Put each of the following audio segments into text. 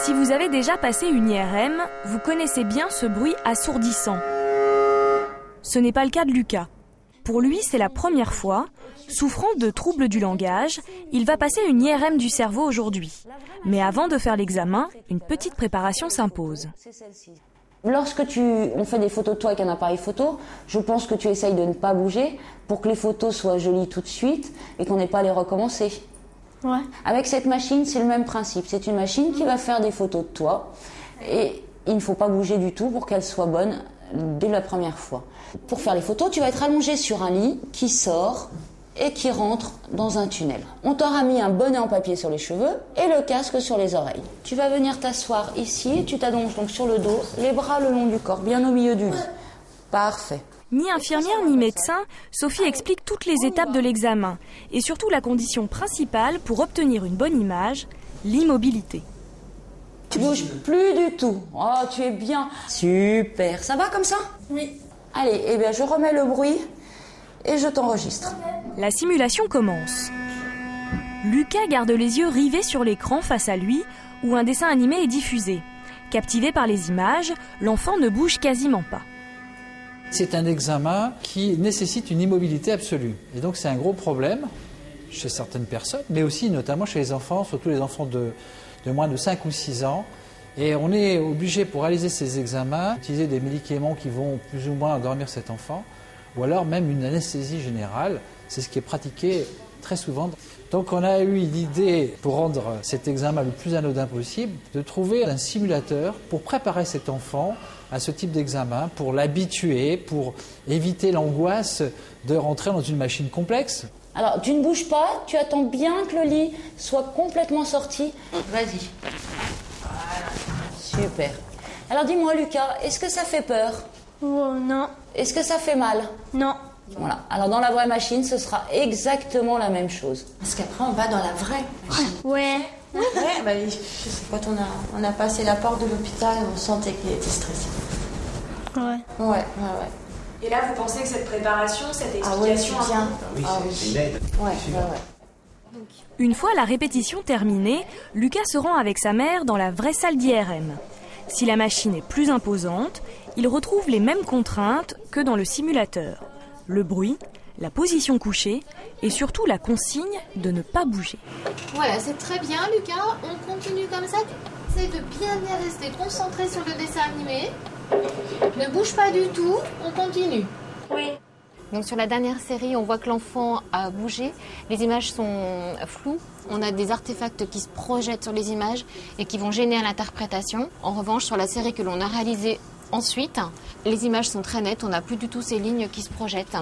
Si vous avez déjà passé une IRM, vous connaissez bien ce bruit assourdissant. Ce n'est pas le cas de Lucas. Pour lui, c'est la première fois. Souffrant de troubles du langage, il va passer une IRM du cerveau aujourd'hui. Mais avant de faire l'examen, une petite préparation s'impose. Lorsque on fait des photos de toi avec un appareil photo, je pense que tu essayes de ne pas bouger pour que les photos soient jolies tout de suite et qu'on n'ait pas à les recommencer. Ouais. Avec cette machine, c'est le même principe. C'est une machine qui va faire des photos de toi et il ne faut pas bouger du tout pour qu'elles soient bonnes dès la première fois. Pour faire les photos, tu vas être allongé sur un lit qui sort et qui rentre dans un tunnel. On t'aura mis un bonnet en papier sur les cheveux et le casque sur les oreilles. Tu vas venir t'asseoir ici et tu t'allonges donc sur le dos, les bras le long du corps, bien au milieu du lit. Parfait. Ni infirmière ni médecin, Sophie explique toutes les étapes de l'examen et surtout la condition principale pour obtenir une bonne image, l'immobilité. Tu bouges plus du tout. Oh, tu es bien. Super. Ça va comme ça ? Oui. Allez, eh bien, je remets le bruit et je t'enregistre. La simulation commence. Lucas garde les yeux rivés sur l'écran face à lui où un dessin animé est diffusé. Captivé par les images, l'enfant ne bouge quasiment pas. C'est un examen qui nécessite une immobilité absolue. Et donc c'est un gros problème chez certaines personnes, mais aussi notamment chez les enfants, surtout les enfants de moins de 5 ou 6 ans. Et on est obligé, pour réaliser ces examens, d'utiliser des médicaments qui vont plus ou moins endormir cet enfant, ou alors même une anesthésie générale. C'est ce qui est pratiqué très souvent. Donc on a eu l'idée, pour rendre cet examen le plus anodin possible, de trouver un simulateur pour préparer cet enfant à ce type d'examen, pour l'habituer, pour éviter l'angoisse de rentrer dans une machine complexe. Alors, tu ne bouges pas, tu attends bien que le lit soit complètement sorti. Vas-y. Voilà. Super. Alors dis-moi Lucas, est-ce que ça fait peur ? Oh, non. Est-ce que ça fait mal ? Non. Voilà. Alors dans la vraie machine, ce sera exactement la même chose. Parce qu'après, on va dans la vraie. Ouais. Ouais, bah, je sais, quand on a passé la porte de l'hôpital, on sentait qu'il était stressé. Ouais. Ouais. Et là, vous pensez que cette préparation, cette explication... Ah ouais, c'est bien. Oui, c'est une aide. Ouais. Une fois la répétition terminée, Lucas se rend avec sa mère dans la vraie salle d'IRM. Si la machine est plus imposante, il retrouve les mêmes contraintes que dans le simulateur. Le bruit, la position couchée et surtout la consigne de ne pas bouger. Voilà, c'est très bien Lucas, on continue comme ça. Essaye de bien rester concentré sur le dessin animé. Ne bouge pas du tout, on continue. Oui. Donc sur la dernière série, on voit que l'enfant a bougé. Les images sont floues. On a des artefacts qui se projettent sur les images et qui vont gêner à l'interprétation. En revanche, sur la série que l'on a réalisée ensuite, les images sont très nettes. On n'a plus du tout ces lignes qui se projettent.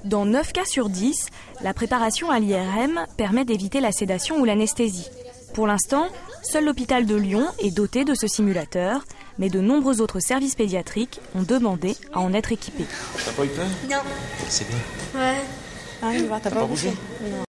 Dans 9 cas sur 10, la préparation à l'IRM permet d'éviter la sédation ou l'anesthésie. Pour l'instant, seul l'hôpital de Lyon est doté de ce simulateur, mais de nombreux autres services pédiatriques ont demandé à en être équipés. T'as pas eu peur ? Non. C'est bien. Ouais. Ah, t'as pas bougé ? Non.